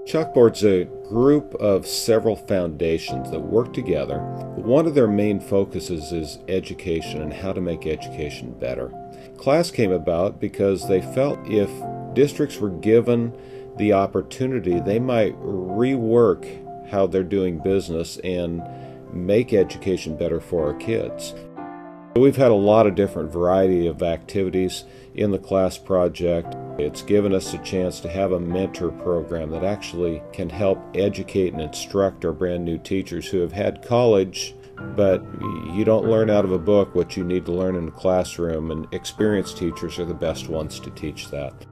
Chalkboard's a group of several foundations that work together. One of their main focuses is education and how to make education better. Class came about because they felt if districts were given the opportunity, they might rework how they're doing business and make education better for our kids. We've had a lot of different variety of activities in the class project. It's given us a chance to have a mentor program that actually can help educate and instruct our brand new teachers who have had college, but you don't learn out of a book what you need to learn in a classroom, and experienced teachers are the best ones to teach that.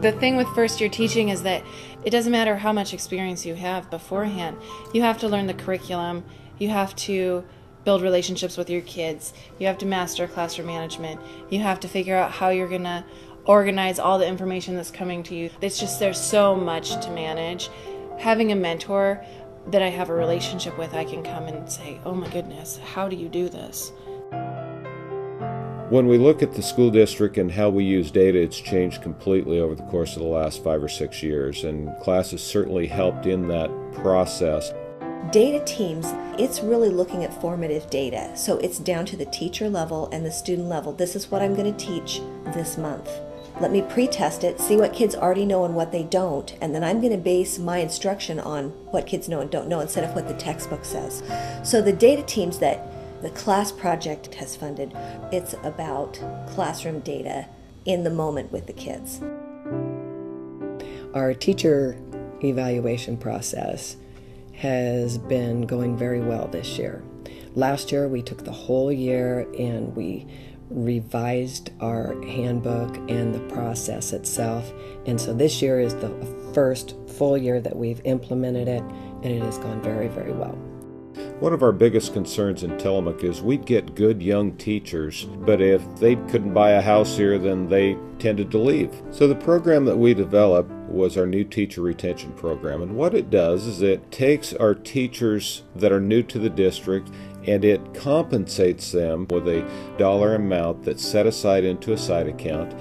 The thing with first-year teaching is that it doesn't matter how much experience you have beforehand. You have to learn the curriculum. You have to build relationships with your kids. You have to master classroom management. You have to figure out how you're going to organize all the information that's coming to you. It's just there's so much to manage. Having a mentor that I have a relationship with, I can come and say, oh my goodness, how do you do this? When we look at the school district and how we use data, it's changed completely over the course of the last 5 or 6 years, and class has certainly helped in that process. Data teams, it's really looking at formative data. So it's down to the teacher level and the student level. This is what I'm going to teach this month. Let me pre-test it, see what kids already know and what they don't, and then I'm going to base my instruction on what kids know and don't know instead of what the textbook says. So the data teams that the class project has funded, it's about classroom data in the moment with the kids. Our teacher evaluation process has been going very well this year. Last year we took the whole year and we revised our handbook and the process itself, and so this year is the first full year that we've implemented it, and it has gone very, very well. One of our biggest concerns in Tillamook is we'd get good young teachers, but if they couldn't buy a house here, then they tended to leave. So the program that we developed was our new teacher retention program, and what it does is it takes our teachers that are new to the district and it compensates them with a dollar amount that's set aside into a side account.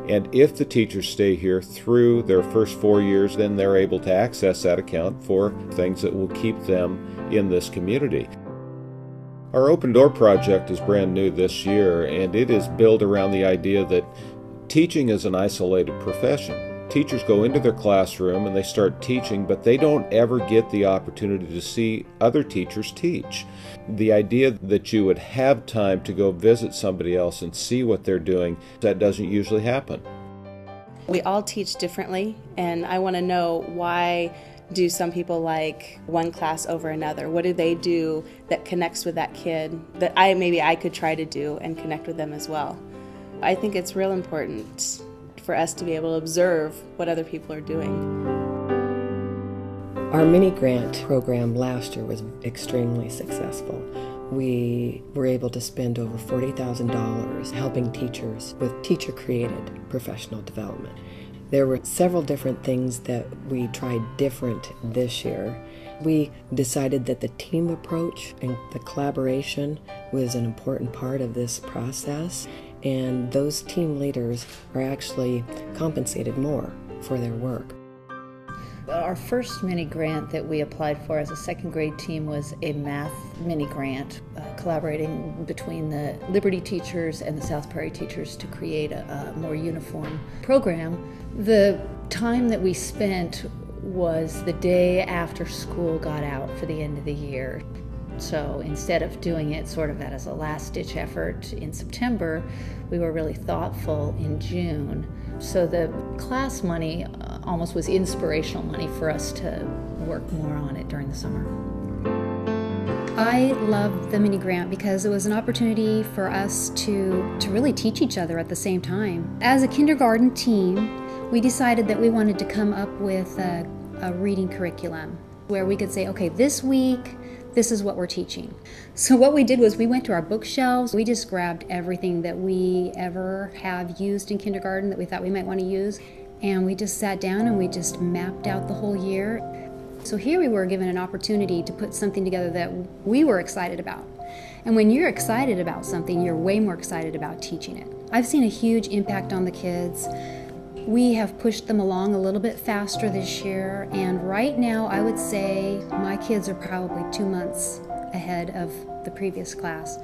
And if the teachers stay here through their first 4 years, then they're able to access that account for things that will keep them in this community. Our Open Door project is brand new this year, and it is built around the idea that teaching is an isolated profession. Teachers go into their classroom and they start teaching, but they don't ever get the opportunity to see other teachers teach. The idea that you would have time to go visit somebody else and see what they're doing, that doesn't usually happen. We all teach differently, and I want to know, why do some people like one class over another? What do they do that connects with that kid that maybe I could try to do and connect with them as well? I think it's real important for us to be able to observe what other people are doing. Our mini grant program last year was extremely successful. We were able to spend over $40,000 helping teachers with teacher-created professional development. There were several different things that we tried different this year. We decided that the team approach and the collaboration was an important part of this process, and those team leaders are actually compensated more for their work. Our first mini grant that we applied for as a second grade team was a math mini grant, collaborating between the Liberty teachers and the South Prairie teachers to create a more uniform program. The time that we spent was the day after school got out for the end of the year. So instead of doing it sort of as a last-ditch effort in September, we were really thoughtful in June. So the class money almost was inspirational money for us to work more on it during the summer. I loved the mini grant because it was an opportunity for us to really teach each other at the same time. As a kindergarten team, we decided that we wanted to come up with a reading curriculum where we could say, okay, this week, this is what we're teaching. So what we did was we went to our bookshelves. We just grabbed everything that we ever have used in kindergarten that we thought we might want to use, and we just sat down and we just mapped out the whole year. So here we were given an opportunity to put something together that we were excited about. And when you're excited about something, you're way more excited about teaching it. I've seen a huge impact on the kids. We have pushed them along a little bit faster this year, and right now I would say my kids are probably 2 months ahead of the previous class,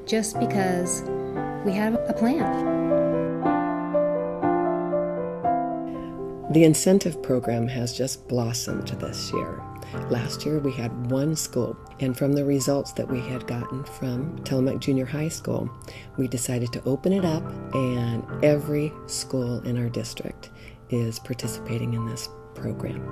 just because we have a plan. The incentive program has just blossomed this year. Last year we had one school, and from the results that we had gotten from Tillamook Junior High School, we decided to open it up, and every school in our district is participating in this program.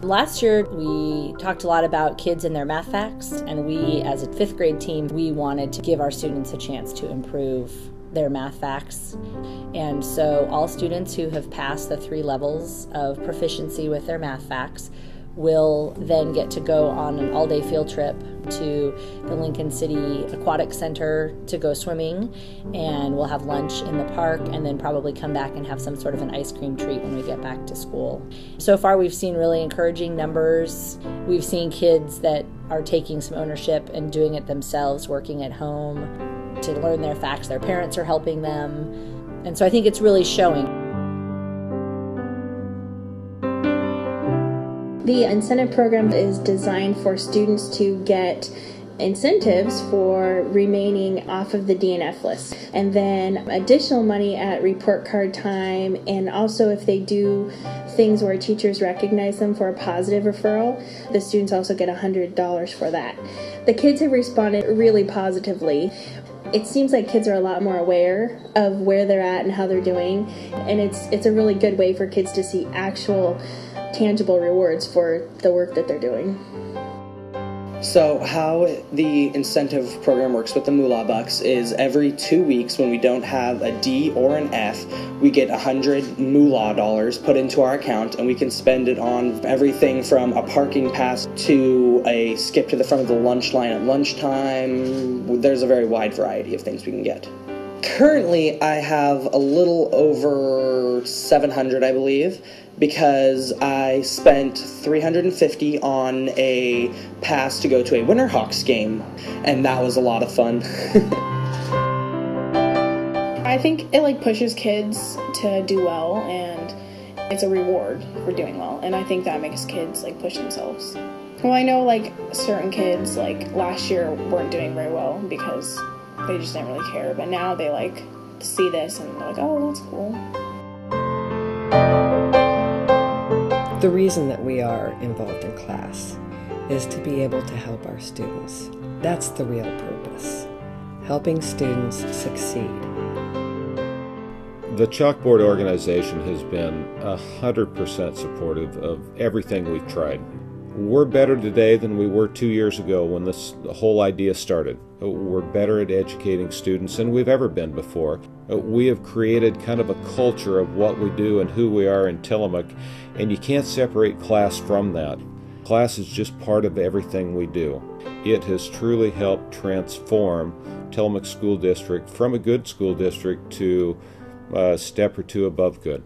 Last year, we talked a lot about kids and their math facts, and we, as a 5th grade team, we wanted to give our students a chance to improve their math facts. And so all students who have passed the 3 levels of proficiency with their math facts will then get to go on an all-day field trip to the Lincoln City Aquatic Center to go swimming, and we'll have lunch in the park and then probably come back and have some sort of an ice cream treat when we get back to school. So far we've seen really encouraging numbers. We've seen kids that are taking some ownership and doing it themselves, working at home to learn their facts. Their parents are helping them, and so I think it's really showing. The incentive program is designed for students to get incentives for remaining off of the DNF list, and then additional money at report card time, and also if they do things where teachers recognize them for a positive referral, the students also get $100 for that. The kids have responded really positively. It seems like kids are a lot more aware of where they're at and how they're doing, and it's a really good way for kids to see actual tangible rewards for the work that they're doing. So how the incentive program works with the Moolah Bucks is every 2 weeks when we don't have a D or an F, we get 100 Moolah dollars put into our account, and we can spend it on everything from a parking pass to a skip to the front of the lunch line at lunchtime. There's a very wide variety of things we can get. Currently, I have a little over 700, I believe, because I spent $350 on a pass to go to a Winterhawks game, and that was a lot of fun. I think it pushes kids to do well, and it's a reward for doing well, and I think that makes kids push themselves. Well, I know certain kids last year weren't doing very well because they just didn't really care, but now they see this and they're oh, that's cool. The reason that we are involved in class is to be able to help our students. That's the real purpose, helping students succeed. The Chalkboard organization has been 100% supportive of everything we've tried. We're better today than we were 2 years ago when this whole idea started. We're better at educating students than we've ever been before. We have created kind of a culture of what we do and who we are in Tillamook, and you can't separate class from that. Class is just part of everything we do. It has truly helped transform Tillamook School District from a good school district to a step or two above good.